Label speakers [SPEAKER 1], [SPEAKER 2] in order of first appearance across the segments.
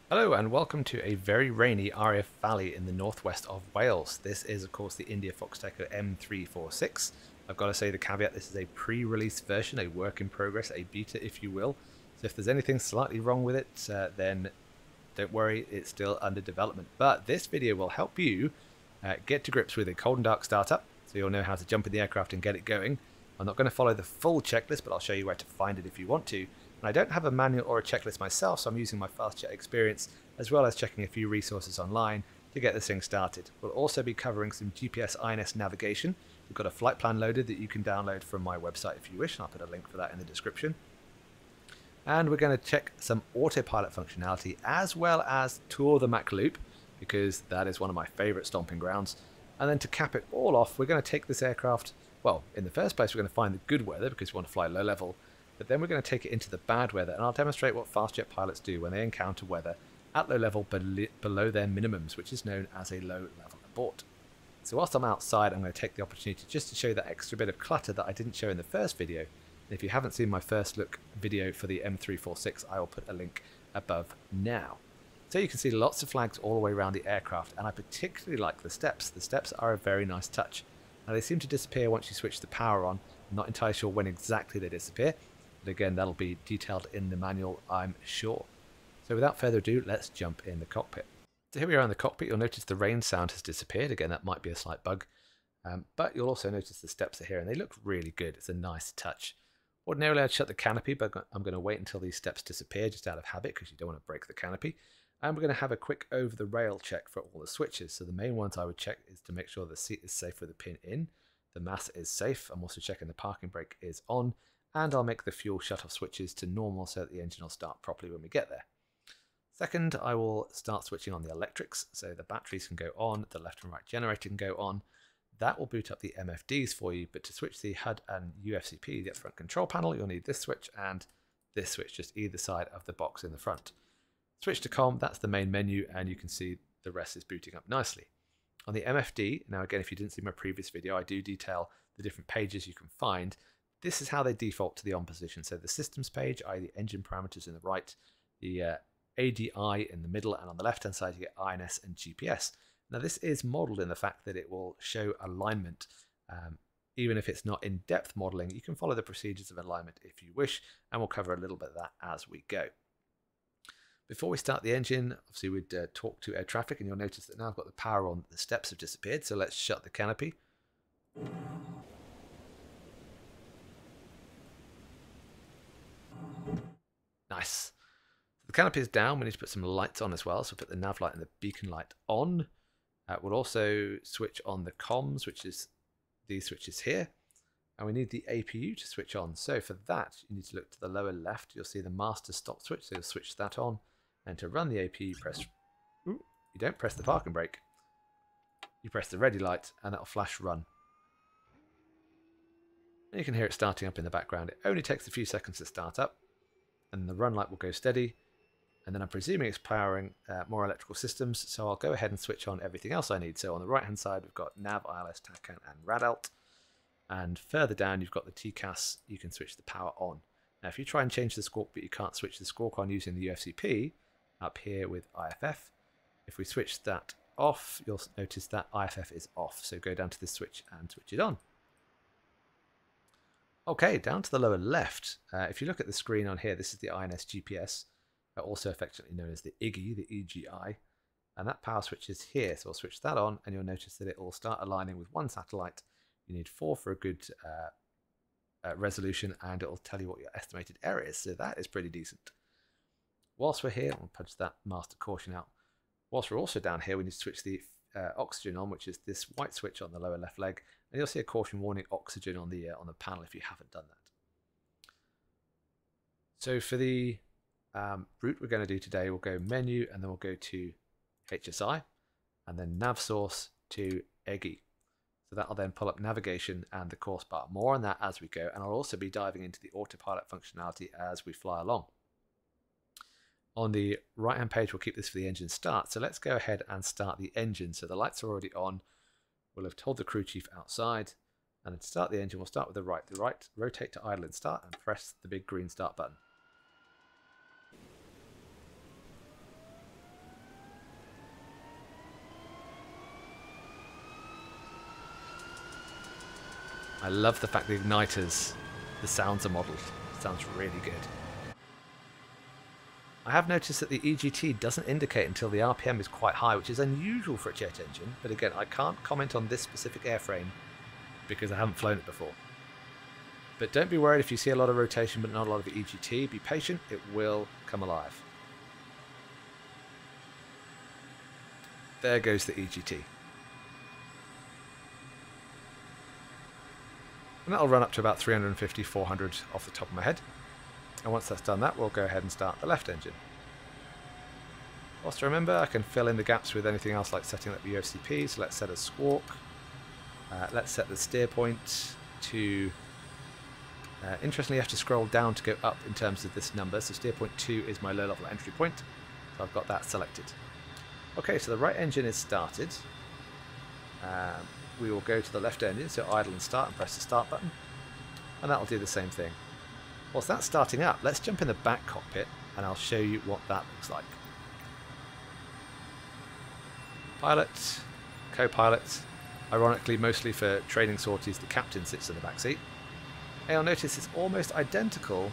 [SPEAKER 1] Hello and welcome to a very rainy RAF Valley in the northwest of Wales. This is of course the Indiafoxtecho M346. I've got to say the caveat, this is a pre-release version, a work in progress, a beta if you will. So if there's anything slightly wrong with it, then don't worry, it's still under development. But this video will help you get to grips with a cold and dark startup, so you'll know how to jump in the aircraft and get it going. I'm not going to follow the full checklist, but I'll show you where to find it if you want to. And I don't have a manual or a checklist myself, so I'm using my FastJet experience, as well as checking a few resources online to get this thing started. We'll also be covering some GPS INS navigation. We've got a flight plan loaded that you can download from my website if you wish, and I'll put a link for that in the description. And we're going to check some autopilot functionality, as well as tour the Mach loop, because that is one of my favorite stomping grounds. And then to cap it all off, we're going to take this aircraft, well, in the first place we're going to find the good weather because we want to fly low level, but then we're going to take it into the bad weather, and I'll demonstrate what FastJet pilots do when they encounter weather at low level below their minimums, which is known as a low level abort. So whilst I'm outside, I'm going to take the opportunity just to show that extra bit of clutter that I didn't show in the first video. And if you haven't seen my first look video for the M346, I will put a link above now. So you can see lots of flags all the way around the aircraft, and I particularly like the steps. The steps are a very nice touch. Now they seem to disappear once you switch the power on. I'm not entirely sure when exactly they disappear, but again that'll be detailed in the manual, I'm sure. So without further ado, let's jump in the cockpit. So here we are in the cockpit. You'll notice the rain sound has disappeared. Again, that might be a slight bug, but you'll also notice the steps are here and they look really good. It's a nice touch. Ordinarily I'd shut the canopy, but I'm going to wait until these steps disappear just out of habit because you don't want to break the canopy. And we're going to have a quick over the rail check for all the switches. So the main ones I would check is to make sure the seat is safe with the pin in, the mass is safe. I'm also checking the parking brake is on, and I'll make the fuel shut-off switches to normal so that the engine will start properly when we get there. Second, I will start switching on the electrics, so the batteries can go on, the left and right generator can go on. That will boot up the MFDs for you, but to switch the HUD and UFCP, the front control panel, you'll need this switch and this switch, just either side of the box in the front. Switch to COM, that's the main menu, and you can see the rest is booting up nicely. On the MFD, now again, if you didn't see my previous video, I do detail the different pages you can find. This is how they default to the on position. So the systems page, i.e. the engine parameters in the right, the ADI in the middle, and on the left hand side you get INS and GPS. Now this is modeled in the fact that it will show alignment. Even if it's not in-depth modeling, you can follow the procedures of alignment if you wish, and we'll cover a little bit of that as we go. Before we start the engine, obviously we'd talk to air traffic, and you'll notice that now I've got the power on, the steps have disappeared, so let's shut the canopy. Nice. The canopy is down. We need to put some lights on as well, so we'll put the nav light and the beacon light on. We'll also switch on the comms, which is these switches here, and we need the APU to switch on. So for that, you need to look to the lower left. You'll see the master stop switch, so you'll switch that on. And to run the APU, you don't press the parking brake. You press the ready light, and that'll flash run. And you can hear it starting up in the background. It only takes a few seconds to start up, and the run light will go steady. And then I'm presuming it's powering more electrical systems, so I'll go ahead and switch on everything else I need. So on the right hand side, we've got nav, ILS, TACAN, and RADALT. And further down, you've got the TCAS. You can switch the power on. Now, if you try and change the squawk, but you can't switch the squawk on using the UFCP, up here with IFF, if we switch that off, you'll notice that IFF is off. So go down to this switch and switch it on. Okay, down to the lower left, if you look at the screen on here, this is the INS GPS, also affectionately known as the IGI, the EGI, and that power switch is here. So I'll switch that on, and you'll notice that it will start aligning with one satellite. You need 4 for a good resolution, and it will tell you what your estimated error is. So that is pretty decent. Whilst we're here, I'll punch that master caution out. Whilst we're also down here, we need to switch the oxygen on, which is this white switch on the lower left leg, and you'll see a caution warning oxygen on the panel if you haven't done that. So for the route we're going to do today, we'll go menu, and then we'll go to HSI, and then nav source to EGI. So that'll then pull up navigation and the course bar. More on that as we go, and I'll also be diving into the autopilot functionality as we fly along. On the right hand page, we'll keep this for the engine start. So let's go ahead and start the engine. So the lights are already on. We'll have told the crew chief outside, and then to start the engine, we'll start with the right. Rotate to idle and start, and press the big green start button. I love the fact the igniters, the sounds are modelled. Sounds really good. I have noticed that the EGT doesn't indicate until the RPM is quite high, which is unusual for a jet engine, but again, I can't comment on this specific airframe because I haven't flown it before. But don't be worried if you see a lot of rotation but not a lot of the EGT. Be patient, it will come alive. There goes the EGT. And that'll run up to about 350, 400 off the top of my head. And once that's done that, we'll go ahead and start the left engine. Whilst I remember, I can fill in the gaps with anything else like setting up the UFCP. So let's set a squawk. Let's set the steer point to... interestingly, you have to scroll down to go up in terms of this number. So steer point 2 is my low level entry point. So I've got that selected. Okay, so the right engine is started. We will go to the left engine, so idle and start, and press the start button. And that will do the same thing. Whilst that's starting up, let's jump in the back cockpit and I'll show you what that looks like. Pilot, co-pilot. Ironically, mostly for training sorties, the captain sits in the back seat. And you'll notice it's almost identical,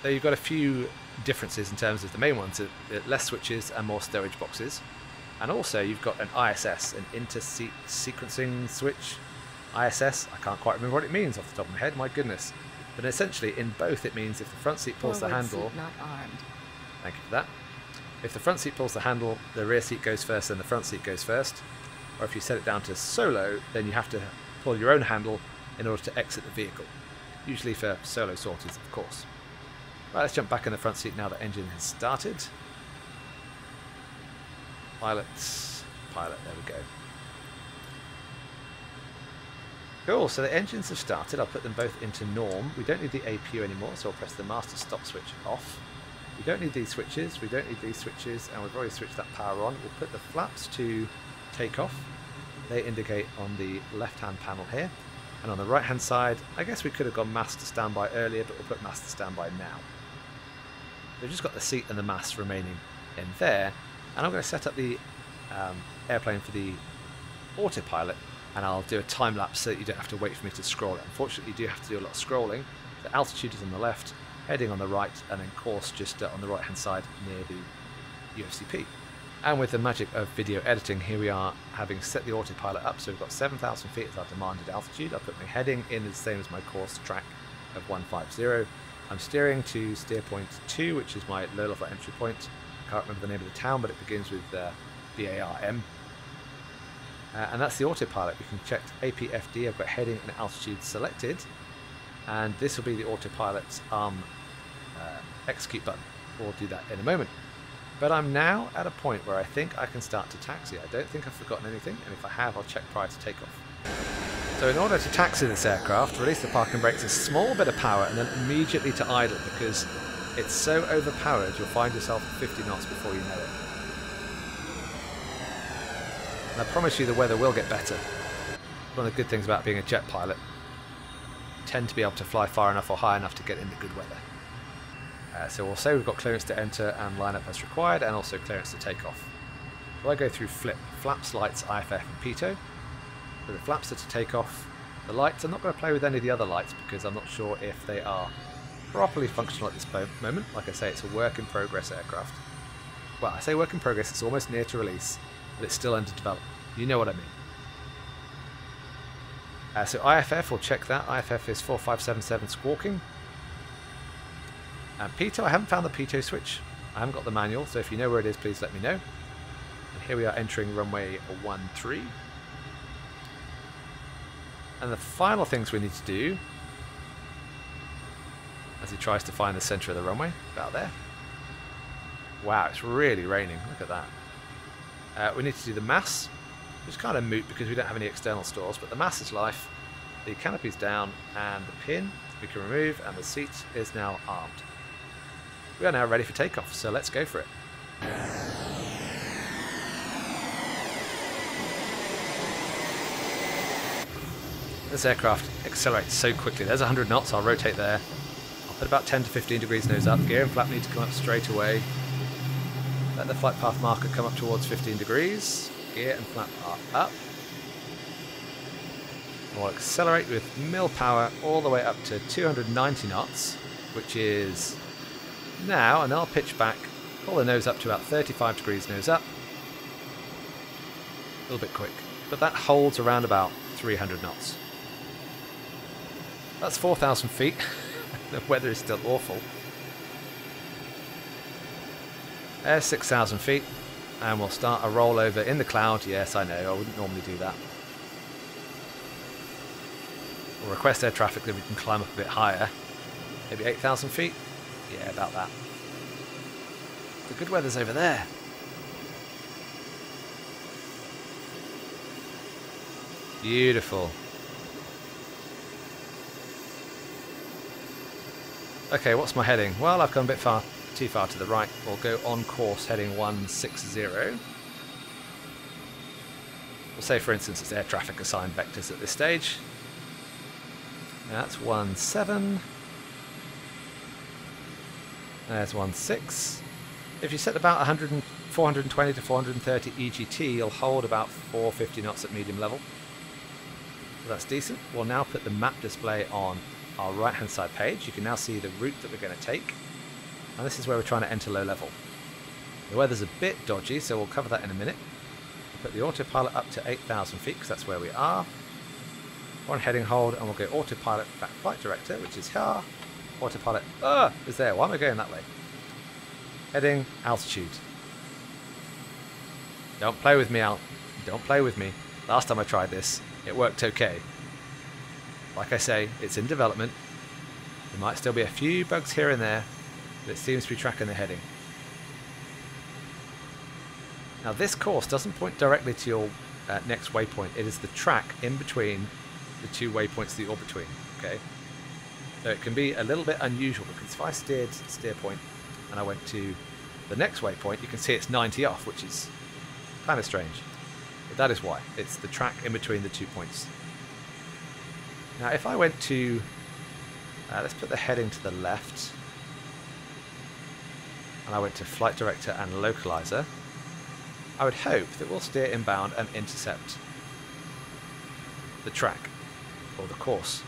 [SPEAKER 1] though you've got a few differences in terms of the main ones, less switches and more stowage boxes. And also you've got an ISS, an inter-seat sequencing switch. ISS, I can't quite remember what it means off the top of my head, my goodness. But essentially in both it means if the front seat pulls the handle...
[SPEAKER 2] Not armed.
[SPEAKER 1] Thank you for that. If the front seat pulls the handle, the rear seat goes first and the front seat goes first. Or if you set it down to solo, then you have to pull your own handle in order to exit the vehicle. Usually for solo sorties, of course. Right, let's jump back in the front seat now the engine has started. Pilot, there we go. Cool, so the engines have started. I'll put them both into norm. We don't need the APU anymore, so I'll press the master stop switch off. We don't need these switches, we don't need these switches, and we've already switched that power on. We'll put the flaps to takeoff. They indicate on the left-hand panel here. And on the right-hand side, I guess we could have gone master standby earlier, but we'll put master standby now. We've just got the seat and the mast remaining in there. And I'm going to set up the airplane for the autopilot, and I'll do a time lapse so that you don't have to wait for me to scroll it. Unfortunately, you do have to do a lot of scrolling. The altitude is on the left, heading on the right, and then course just on the right hand side near the UFCP. And with the magic of video editing, here we are having set the autopilot up, so we've got 7,000 feet as our demanded altitude. I'll put my heading in the same as my course track of 150. I'm steering to steer point 2, which is my low level entry point. Can't remember the name of the town, but it begins with BARM. And that's the autopilot. We can check APFD. I've got heading and altitude selected, and this will be the autopilot's execute button. We'll do that in a moment. But I'm now at a point where I think I can start to taxi. I don't think I've forgotten anything, and if I have, I'll check prior to takeoff. So in order to taxi this aircraft, release the parking brakes a small bit of power and then immediately to idle, because it's so overpowered you'll find yourself at 50 knots before you know it. And I promise you the weather will get better. One of the good things about being a jet pilot, you tend to be able to fly far enough or high enough to get into good weather. So we'll say we've got clearance to enter and line up as required, and also clearance to take off. So I go through flaps, lights, IFF and pitot. So the flaps are to take off. The lights, I'm not going to play with any of the other lights because I'm not sure if they are properly functional at this moment. Like I say, it's a work in progress aircraft. Well, I say work in progress, it's almost near to release, but it's still under development. You know what I mean. So IFF, we'll check that. IFF is 4577 squawking. And pitot, I haven't found the pitot switch. I haven't got the manual, so if you know where it is, please let me know. And here we are entering runway 13. And the final things we need to do, as he tries to find the centre of the runway, about there. Wow, it's really raining, look at that. We need to do the mass, which is kind of moot because we don't have any external stores, but the mass is life, the canopy's down, and the pin we can remove, and the seat is now armed. We are now ready for takeoff, so let's go for it. This aircraft accelerates so quickly. There's 100 knots, I'll rotate there. I'll put about 10 to 15 degrees nose up. Gear and flap need to come up straight away. Let the flight path marker come up towards 15 degrees. Gear and flap are up. We'll accelerate with mil power all the way up to 290 knots, which is now, and I'll pitch back, pull the nose up to about 35 degrees nose up. A little bit quick, but that holds around about 300 knots. That's 4,000 feet. The weather is still awful. There's 6,000 feet, and we'll start a rollover in the cloud. Yes, I know, I wouldn't normally do that. We'll request air traffic that we can climb up a bit higher. Maybe 8,000 feet? Yeah, about that. The good weather's over there. Beautiful. Okay, what's my heading? Well, I've gone a bit too far to the right. We'll go on course heading 160. We'll say, for instance, it's air traffic assigned vectors at this stage. That's 17. There's 16. If you set about 420 to 430 EGT, you'll hold about 450 knots at medium level. So that's decent. We'll now put the map display on our right hand side page. You can now see the route that we're going to take. And this is where we're trying to enter low level. The weather's a bit dodgy, so we'll cover that in a minute. We'll put the autopilot up to 8,000 feet because that's where we are. One heading hold, and we'll go autopilot back flight director, which is here. Autopilot is there. Why am I going that way? Heading altitude. Don't play with me, Al. Don't play with me. Last time I tried this, it worked okay. Like I say, it's in development. There might still be a few bugs here and there, but it seems to be tracking the heading. Now this course doesn't point directly to your next waypoint. It is the track in between the two waypoints that you're between. Okay, so it can be a little bit unusual because if I steered steer point and I went to the next waypoint, you can see it's 90 off, which is kind of strange. But that is why. It's the track in between the 2 points. Now if I went to, let's put the heading to the left, and I went to flight director and localizer, I would hope that we'll steer inbound and intercept the track, or the course.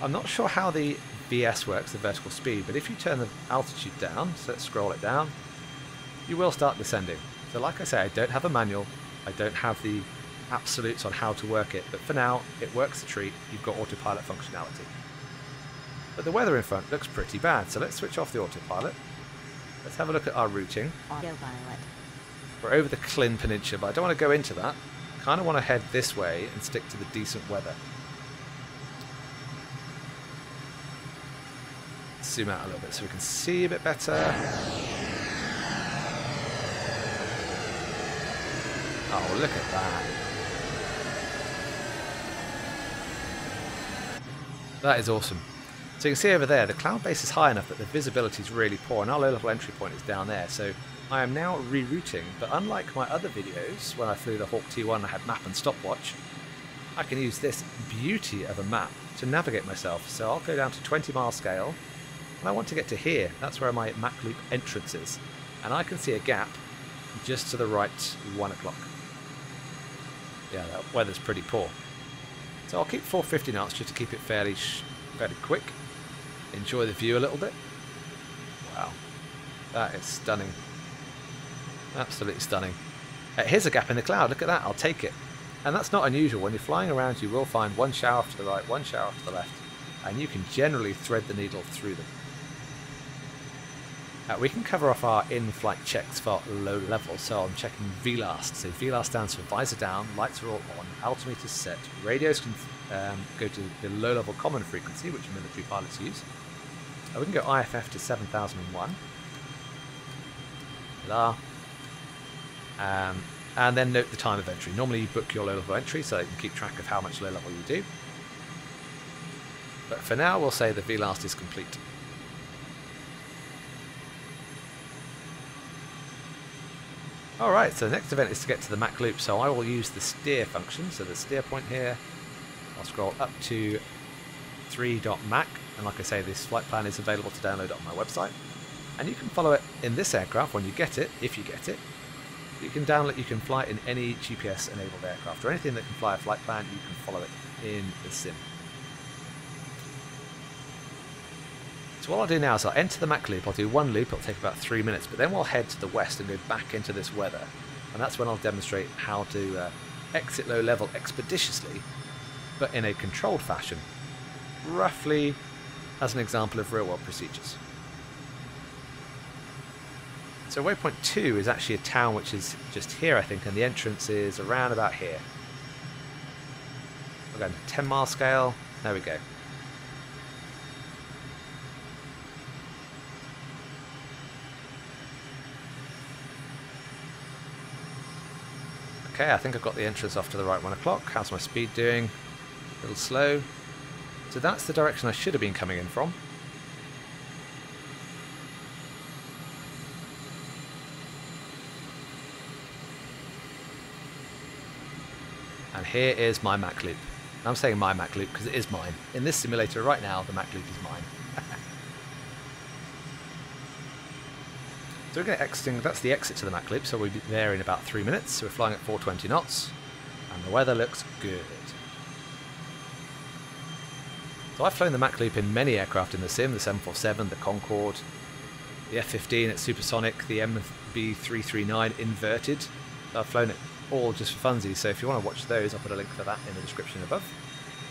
[SPEAKER 1] I'm not sure how the VS works, the vertical speed, but if you turn the altitude down, so let's scroll it down, you will start descending. So like I say, I don't have a manual, I don't have the absolutes on how to work it, but for now, it works a treat. You've got autopilot functionality. But the weather in front looks pretty bad, so let's switch off the autopilot. Let's have a look at our routing.
[SPEAKER 2] Autopilot.
[SPEAKER 1] We're over the Klin Peninsula, but I don't want to go into that. I kind of want to head this way and stick to the decent weather. Zoom out a little bit so we can see a bit better. Oh, look at that. That is awesome. So you can see over there, the cloud base is high enough that the visibility is really poor, and our low level entry point is down there. So I am now rerouting, but unlike my other videos, when I flew the Hawk T1 and I had map and stopwatch, I can use this beauty of a map to navigate myself. So I'll go down to 20 mile scale, and I want to get to here. That's where my Mach loop entrance is. And I can see a gap just to the right, 1 o'clock. Yeah, that weather's pretty poor. So I'll keep 450 knots just to keep it fairly quick. Enjoy the view a little bit. Wow, that is stunning. Absolutely stunning. Here's a gap in the cloud. Look at that. I'll take it. And that's not unusual. When you're flying around, you will find one shower off to the right, one shower off to the left, and you can generally thread the needle through them. We can cover off our in-flight checks for low level, so I'm checking VLAST. So VLAST stands for visor down, lights are all on, altimeter's set, radios can go to the low-level common frequency, which military pilots use. We can go IFF to 7001. And then note the time of entry. Normally you book your low-level entry so you can keep track of how much low-level you do. But for now, we'll say the VLAST is complete. Alright, so the next event is to get to the Mach loop, so I will use the steer function. So the steer point here, I'll scroll up to 3.mach, and like I say, this flight plan is available to download on my website. And you can follow it in this aircraft when you get it, if you get it. You can fly it in any GPS enabled aircraft, or anything that can fly a flight plan, you can follow it in the sim. So what I'll do now is I'll enter the Mach loop. I'll do one loop, it'll take about 3 minutes, but then we'll head to the west and go back into this weather. And that's when I'll demonstrate how to exit low level expeditiously, but in a controlled fashion, roughly as an example of real world procedures. So waypoint 2 is actually a town which is just here, I think, and the entrance is around about here. We're going to 10-mile scale. There we go. Okay, I think I've got the entrance off to the right 1 o'clock. How's my speed doing? A little slow. So that's the direction I should have been coming in from. And here is my Mach loop. I'm saying my Mach loop because it is mine. In this simulator right now, the Mach loop is mine. So we're going to exit, that's the exit to the Mach loop, so we'll be there in about 3 minutes. So we're flying at 420 knots, and the weather looks good. So I've flown the Mach loop in many aircraft in the sim, the 747, the Concorde, the F-15 at supersonic, the M-339 inverted. So I've flown it all just for funsies, so if you want to watch those, I'll put a link for that in the description above.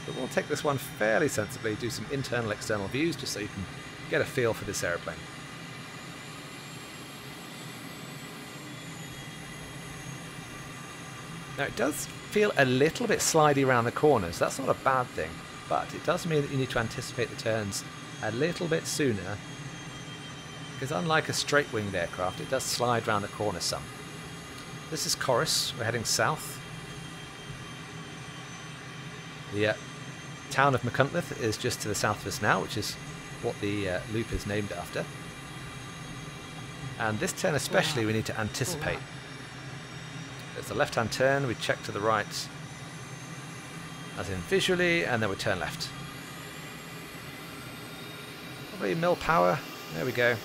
[SPEAKER 1] But we'll take this one fairly sensibly, do some internal, external views, just so you can get a feel for this aeroplane. Now it does feel a little bit slidey around the corners. That's not a bad thing, but it does mean that you need to anticipate the turns a little bit sooner, because unlike a straight-winged aircraft, it does slide around the corners some. This is Chorus. We're heading south. The town of McCuntleth is just to the south of us now, which is what the loop is named after. And this turn especially we need to anticipate. There's the left-hand turn, we check to the right, as in visually, and then we turn left. Probably mill power, there we go.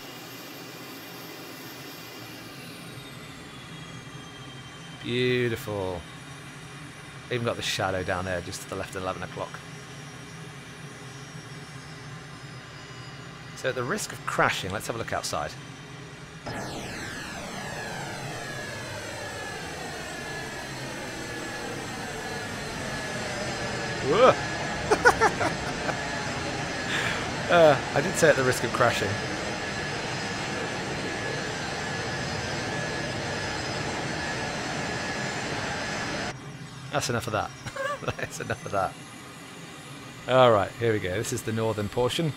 [SPEAKER 1] Beautiful. Even got the shadow down there just to the left at 11 o'clock. So at the risk of crashing, let's have a look outside. I did say at the risk of crashing. That's enough of that. That's enough of that. Alright, here we go. This is the northern portion.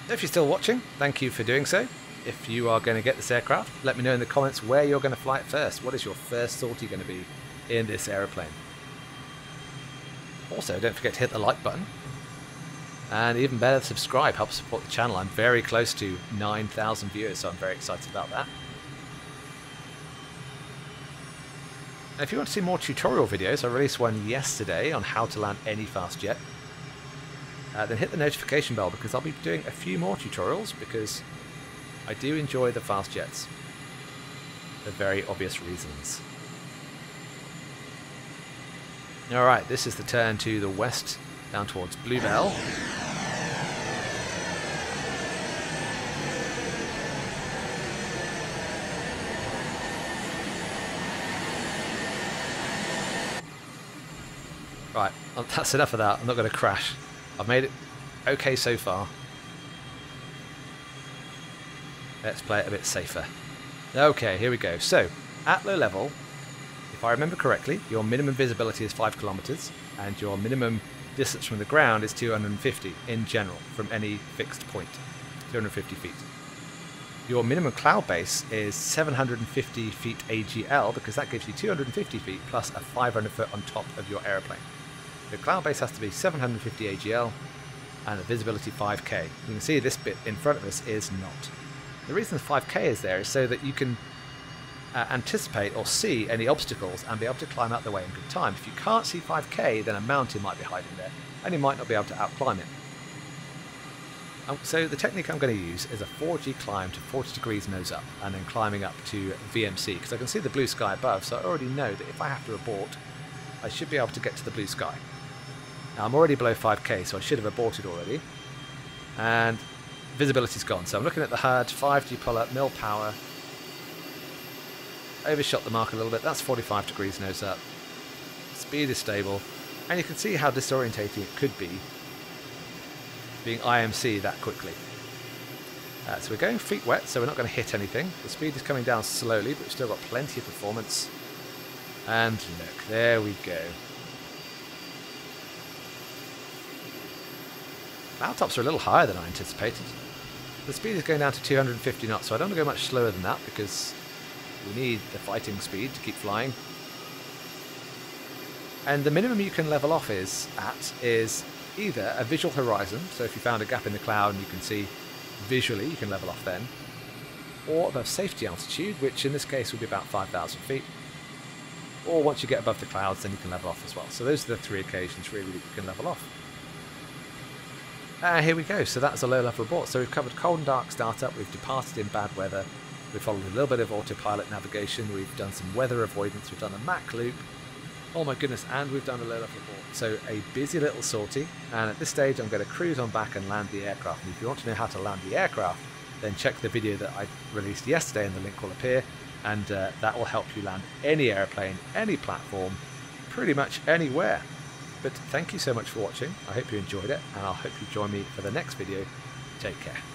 [SPEAKER 1] If you're still watching, thank you for doing so. If you are going to get this aircraft, let me know in the comments where you're going to fly it first. What is your first sortie going to be in this aeroplane? Also, don't forget to hit the like button. And even better, subscribe. Help support the channel. I'm very close to 9,000 viewers, so I'm very excited about that. Now, if you want to see more tutorial videos, I released one yesterday on how to land any fast jet. Then hit the notification bell, because I'll be doing a few more tutorials, because I do enjoy the fast jets for very obvious reasons. Alright, this is the turn to the west, down towards Bluebell. Right, that's enough of that. I'm not going to crash. I've made it okay so far. Let's play it a bit safer. Okay, here we go. So, at low level, if I remember correctly, your minimum visibility is 5 kilometers, and your minimum distance from the ground is 250 in general, from any fixed point. 250 feet. Your minimum cloud base is 750 feet AGL, because that gives you 250 feet plus a 500 foot on top of your aeroplane. The cloud base has to be 750 AGL and the visibility 5k. You can see this bit in front of us is not. The reason the 5k is there is so that you can anticipate or see any obstacles and be able to climb out the way in good time. If you can't see 5k, then a mountain might be hiding there and you might not be able to outclimb it. So the technique I'm going to use is a 4G climb to 40 degrees nose up, and then climbing up to VMC, because I can see the blue sky above, so I already know that if I have to abort, I should be able to get to the blue sky. Now I'm already below 5k, so I should have aborted already. And visibility's gone, so I'm looking at the HUD, 5G pull-up, mil power. Overshot the mark a little bit, that's 45 degrees nose up. Speed is stable, and you can see how disorientating it could be being IMC that quickly. So we're going feet wet, so we're not going to hit anything. The speed is coming down slowly, but we've still got plenty of performance. And look, there we go. Cloud tops are a little higher than I anticipated. The speed is going down to 250 knots, so I don't want to go much slower than that because we need the fighting speed to keep flying. And the minimum you can level off is either a visual horizon, so if you found a gap in the cloud and you can see visually, you can level off then, or above safety altitude, which in this case would be about 5,000 feet, or once you get above the clouds then you can level off as well. So those are the three occasions really that you can level off. Here we go, so that's a low level abort. So we've covered cold and dark startup, we've departed in bad weather, we've followed a little bit of autopilot navigation, we've done some weather avoidance, we've done a Mach loop, oh my goodness, and we've done a low level abort. So a busy little sortie, and at this stage I'm going to cruise on back and land the aircraft. And if you want to know how to land the aircraft, then check the video that I released yesterday and the link will appear, and that will help you land any airplane, any platform, pretty much anywhere. But thank you so much for watching, I hope you enjoyed it, and I'll hope you join me for the next video. Take care.